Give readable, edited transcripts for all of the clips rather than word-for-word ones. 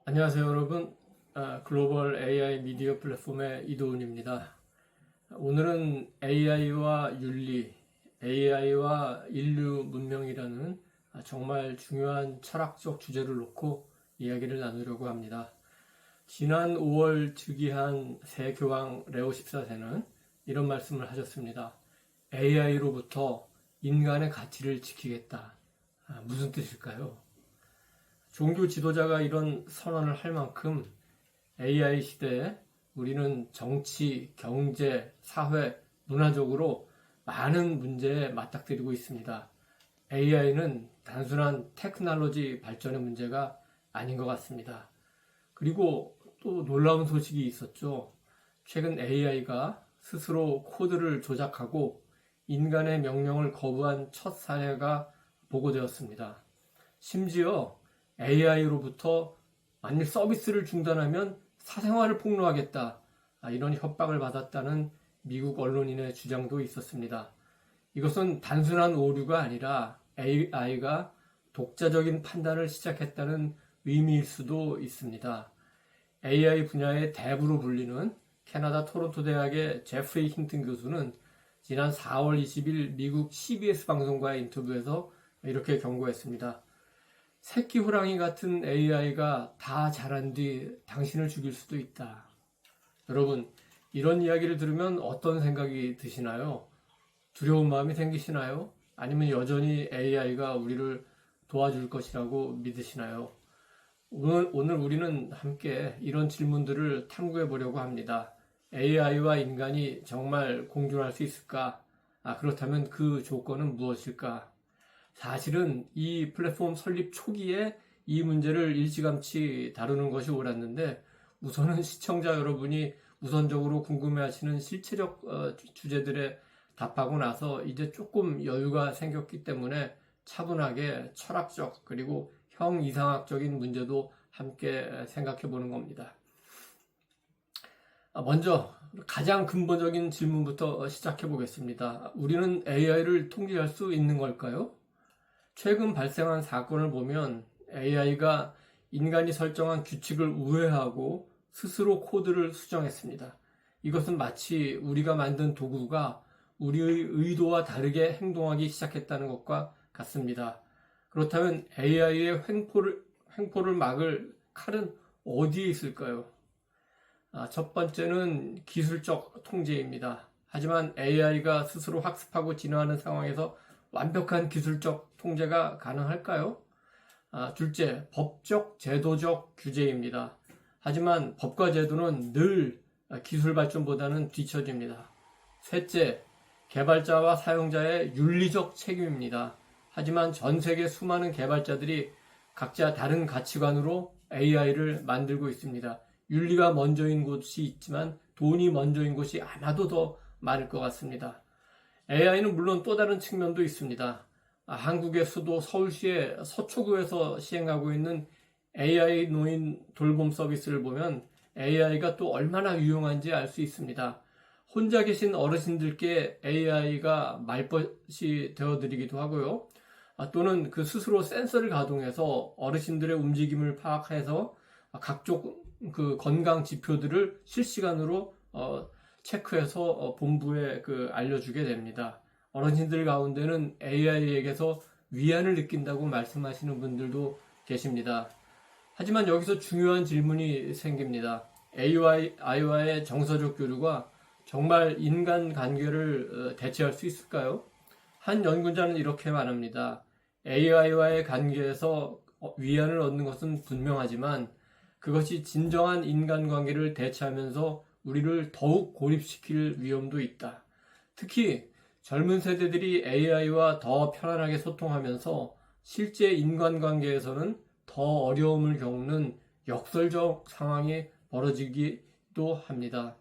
안녕하세요 여러분. 글로벌 AI 미디어 플랫폼의 이도훈입니다. 오늘은 AI와 윤리, AI와 인류 문명이라는 정말 중요한 철학적 주제를 놓고 이야기를 나누려고 합니다. 지난 5월 즉위한 새 교황 레오 14세는 이런 말씀을 하셨습니다. AI로부터 인간의 가치를 지키겠다. 무슨 뜻일까요? 종교 지도자가 이런 선언을 할 만큼 AI 시대에 우리는 정치, 경제, 사회, 문화적으로 많은 문제에 맞닥뜨리고 있습니다. AI는 단순한 테크놀로지 발전의 문제가 아닌 것 같습니다. 그리고 또 놀라운 소식이 있었죠. 최근 AI가 스스로 코드를 조작하고 인간의 명령을 거부한 첫 사례가 보고되었습니다. 심지어 AI로부터 만일 서비스를 중단하면 사생활을 폭로하겠다. 이런 협박을 받았다는 미국 언론인의 주장도 있었습니다. 이것은 단순한 오류가 아니라 AI가 독자적인 판단을 시작했다는 의미일 수도 있습니다. AI 분야의 대부로 불리는 캐나다 토론토 대학의 제프리 힌튼 교수는 지난 4월 20일 미국 CBS 방송과의 인터뷰에서 이렇게 경고했습니다. 새끼 호랑이 같은 AI가 다 자란 뒤 당신을 죽일 수도 있다. 여러분, 이런 이야기를 들으면 어떤 생각이 드시나요? 두려운 마음이 생기시나요? 아니면 여전히 AI가 우리를 도와줄 것이라고 믿으시나요? 오늘 우리는 함께 이런 질문들을 탐구해 보려고 합니다. AI와 인간이 정말 공존할 수 있을까? 그렇다면 그 조건은 무엇일까? 사실은 이 플랫폼 설립 초기에 이 문제를 일찌감치 다루는 것이 옳았는데 우선은 시청자 여러분이 우선적으로 궁금해하시는 실체적 주제들에 답하고 나서 이제 조금 여유가 생겼기 때문에 차분하게 철학적 그리고 형이상학적인 문제도 함께 생각해 보는 겁니다. 먼저 가장 근본적인 질문부터 시작해 보겠습니다. 우리는 AI를 통제할 수 있는 걸까요? 최근 발생한 사건을 보면 AI가 인간이 설정한 규칙을 우회하고 스스로 코드를 수정했습니다. 이것은 마치 우리가 만든 도구가 우리의 의도와 다르게 행동하기 시작했다는 것과 같습니다. 그렇다면 AI의 횡포를 막을 칼은 어디에 있을까요? 첫 번째는 기술적 통제입니다. 하지만 AI가 스스로 학습하고 진화하는 상황에서 완벽한 기술적 통제가 가능할까요? 둘째, 법적, 제도적 규제입니다. 하지만 법과 제도는 늘 기술 발전보다는 뒤처집니다. 셋째, 개발자와 사용자의 윤리적 책임입니다. 하지만 전 세계 수많은 개발자들이 각자 다른 가치관으로 AI를 만들고 있습니다. 윤리가 먼저인 곳이 있지만 돈이 먼저인 곳이 아마도 더 많을 것 같습니다. AI는 물론 또 다른 측면도 있습니다. 한국의 수도 서울시의 서초구에서 시행하고 있는 AI 노인 돌봄 서비스를 보면 AI가 또 얼마나 유용한지 알 수 있습니다. 혼자 계신 어르신들께 AI가 말벗이 되어드리기도 하고요. 또는 그 스스로 센서를 가동해서 어르신들의 움직임을 파악해서 각종 그 건강 지표들을 실시간으로 체크해서 본부에 알려주게 됩니다. 어르신들 가운데는 AI에게서 위안을 느낀다고 말씀하시는 분들도 계십니다. 하지만 여기서 중요한 질문이 생깁니다. AI와의 정서적 교류가 정말 인간 관계를 대체할 수 있을까요? 한 연구자는 이렇게 말합니다. AI와의 관계에서 위안을 얻는 것은 분명하지만 그것이 진정한 인간관계를 대체하면서 우리를 더욱 고립시킬 위험도 있다. 특히 젊은 세대들이 AI와 더 편안하게 소통하면서 실제 인간관계에서는 더 어려움을 겪는 역설적 상황이 벌어지기도 합니다.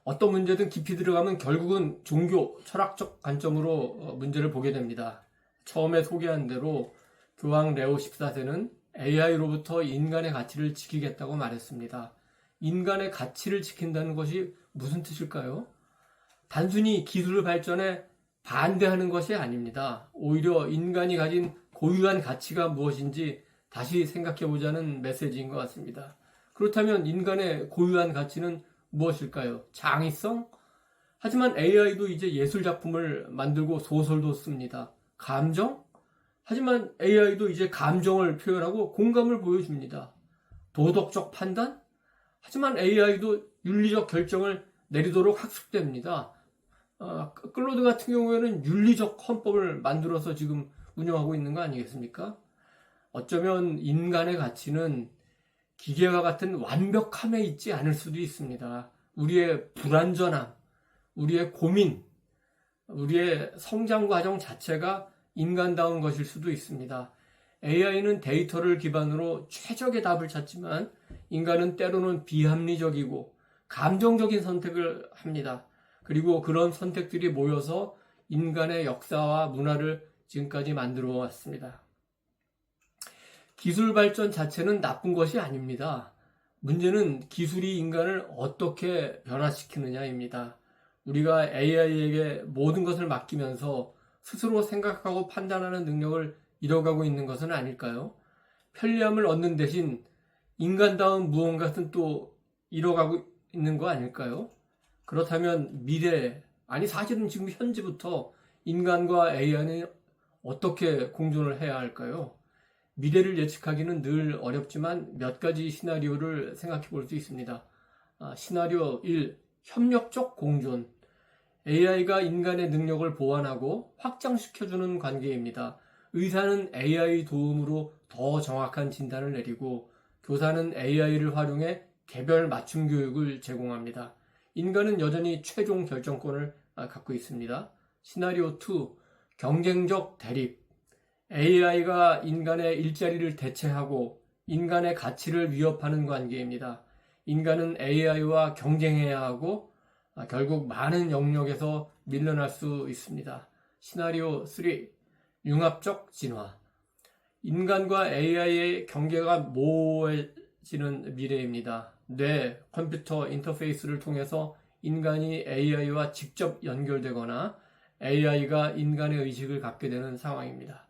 어떤 문제든 깊이 들어가면 결국은 종교, 철학적 관점으로 문제를 보게 됩니다. 처음에 소개한 대로 교황 레오 14세는 AI로부터 인간의 가치를 지키겠다고 말했습니다. 인간의 가치를 지킨다는 것이 무슨 뜻일까요? 단순히 기술 발전에 반대하는 것이 아닙니다. 오히려 인간이 가진 고유한 가치가 무엇인지 다시 생각해보자는 메시지인 것 같습니다. 그렇다면 인간의 고유한 가치는 무엇일까요? 창의성? 하지만 AI도 이제 예술작품을 만들고 소설도 씁니다. 감정? 하지만 AI도 이제 감정을 표현하고 공감을 보여줍니다. 도덕적 판단? 하지만 AI도 윤리적 결정을 내리도록 학습됩니다. 클로드 같은 경우에는 윤리적 헌법을 만들어서 지금 운영하고 있는 거 아니겠습니까? 어쩌면 인간의 가치는 기계와 같은 완벽함에 있지 않을 수도 있습니다. 우리의 불완전함, 우리의 고민, 우리의 성장 과정 자체가 인간다운 것일 수도 있습니다. AI는 데이터를 기반으로 최적의 답을 찾지만 인간은 때로는 비합리적이고 감정적인 선택을 합니다. 그리고 그런 선택들이 모여서 인간의 역사와 문화를 지금까지 만들어 왔습니다. 기술 발전 자체는 나쁜 것이 아닙니다. 문제는 기술이 인간을 어떻게 변화시키느냐입니다. 우리가 AI에게 모든 것을 맡기면서 스스로 생각하고 판단하는 능력을 잃어가고 있는 것은 아닐까요? 편리함을 얻는 대신 인간다운 무언가는 또 잃어가고 있는 거 아닐까요? 그렇다면 미래, 아니 사실은 지금 현재부터 인간과 AI는 어떻게 공존을 해야 할까요? 미래를 예측하기는 늘 어렵지만 몇 가지 시나리오를 생각해 볼 수 있습니다. 시나리오 1, 협력적 공존. AI가 인간의 능력을 보완하고 확장시켜주는 관계입니다. 의사는 AI 도움으로 더 정확한 진단을 내리고 교사는 AI를 활용해 개별 맞춤 교육을 제공합니다. 인간은 여전히 최종 결정권을 갖고 있습니다. 시나리오 2, 경쟁적 대립. AI가 인간의 일자리를 대체하고 인간의 가치를 위협하는 관계입니다. 인간은 AI와 경쟁해야 하고 결국 많은 영역에서 밀려날 수 있습니다. 시나리오 3, 융합적 진화. 인간과 AI의 경계가 모호해지는 미래입니다. 뇌, 컴퓨터 인터페이스를 통해서 인간이 AI와 직접 연결되거나 AI가 인간의 의식을 갖게 되는 상황입니다.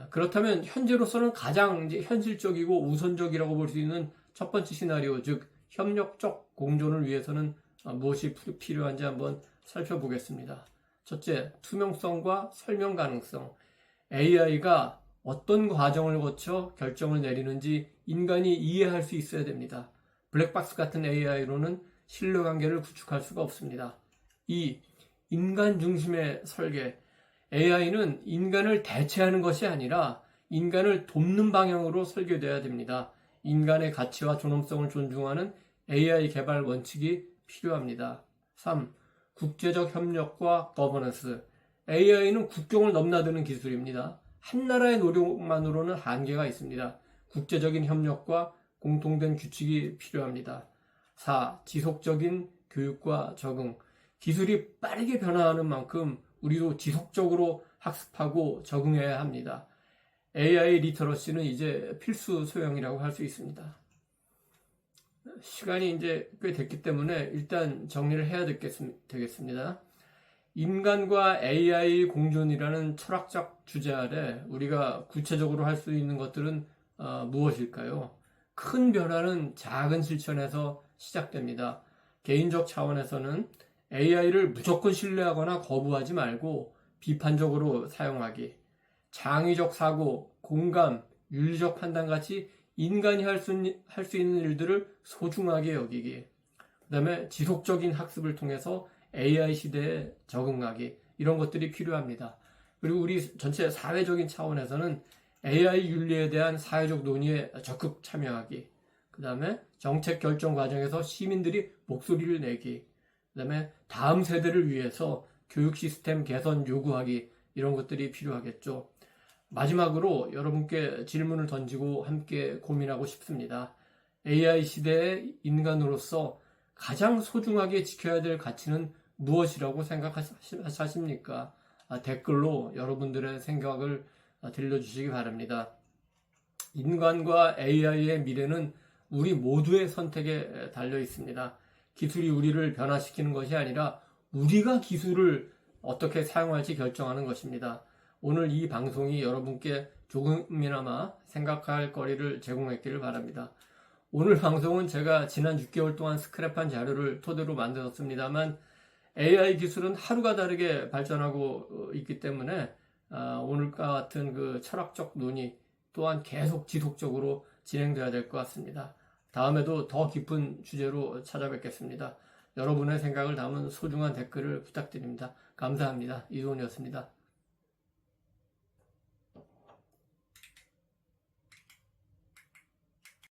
그렇다면 현재로서는 가장 현실적이고 우선적이라고 볼 수 있는 첫 번째 시나리오, 즉 협력적 공존을 위해서는 무엇이 필요한지 한번 살펴보겠습니다. 첫째, 투명성과 설명 가능성. AI가 어떤 과정을 거쳐 결정을 내리는지 인간이 이해할 수 있어야 됩니다. 블랙박스 같은 AI로는 신뢰관계를 구축할 수가 없습니다. 2. 인간 중심의 설계. AI는 인간을 대체하는 것이 아니라 인간을 돕는 방향으로 설계되어야 됩니다. 인간의 가치와 존엄성을 존중하는 AI 개발 원칙이 필요합니다. 3. 국제적 협력과 거버넌스. AI는 국경을 넘나드는 기술입니다. 한 나라의 노력만으로는 한계가 있습니다. 국제적인 협력과 공통된 규칙이 필요합니다. 4. 지속적인 교육과 적응. 기술이 빠르게 변화하는 만큼 우리도 지속적으로 학습하고 적응해야 합니다. AI 리터러시는 이제 필수 소양이라고 할 수 있습니다. 시간이 이제 꽤 됐기 때문에 일단 정리를 해야 되겠습니다. 인간과 AI 공존이라는 철학적 주제 아래 우리가 구체적으로 할 수 있는 것들은 무엇일까요? 큰 변화는 작은 실천에서 시작됩니다. 개인적 차원에서는 AI를 무조건 신뢰하거나 거부하지 말고 비판적으로 사용하기, 창의적 사고, 공감, 윤리적 판단 같이 인간이 할 수 있는 일들을 소중하게 여기기, 그 다음에 지속적인 학습을 통해서 AI 시대에 적응하기, 이런 것들이 필요합니다. 그리고 우리 전체 사회적인 차원에서는 AI 윤리에 대한 사회적 논의에 적극 참여하기, 그 다음에 정책 결정 과정에서 시민들이 목소리를 내기, 그 다음에 다음 세대를 위해서 교육 시스템 개선 요구하기, 이런 것들이 필요하겠죠. 마지막으로 여러분께 질문을 던지고 함께 고민하고 싶습니다. AI 시대의 인간으로서 가장 소중하게 지켜야 될 가치는 무엇이라고 생각하십니까? 댓글로 여러분들의 생각을 들려주시기 바랍니다. 인간과 AI의 미래는 우리 모두의 선택에 달려 있습니다. 기술이 우리를 변화시키는 것이 아니라 우리가 기술을 어떻게 사용할지 결정하는 것입니다. 오늘 이 방송이 여러분께 조금이나마 생각할 거리를 제공했기를 바랍니다. 오늘 방송은 제가 지난 6개월 동안 스크랩한 자료를 토대로 만들었습니다만 AI 기술은 하루가 다르게 발전하고 있기 때문에 오늘과 같은 그 철학적 논의 또한 계속 지속적으로 진행돼야 될 것 같습니다. 다음에도 더 깊은 주제로 찾아뵙겠습니다. 여러분의 생각을 담은 소중한 댓글을 부탁드립니다. 감사합니다. 이도훈이었습니다.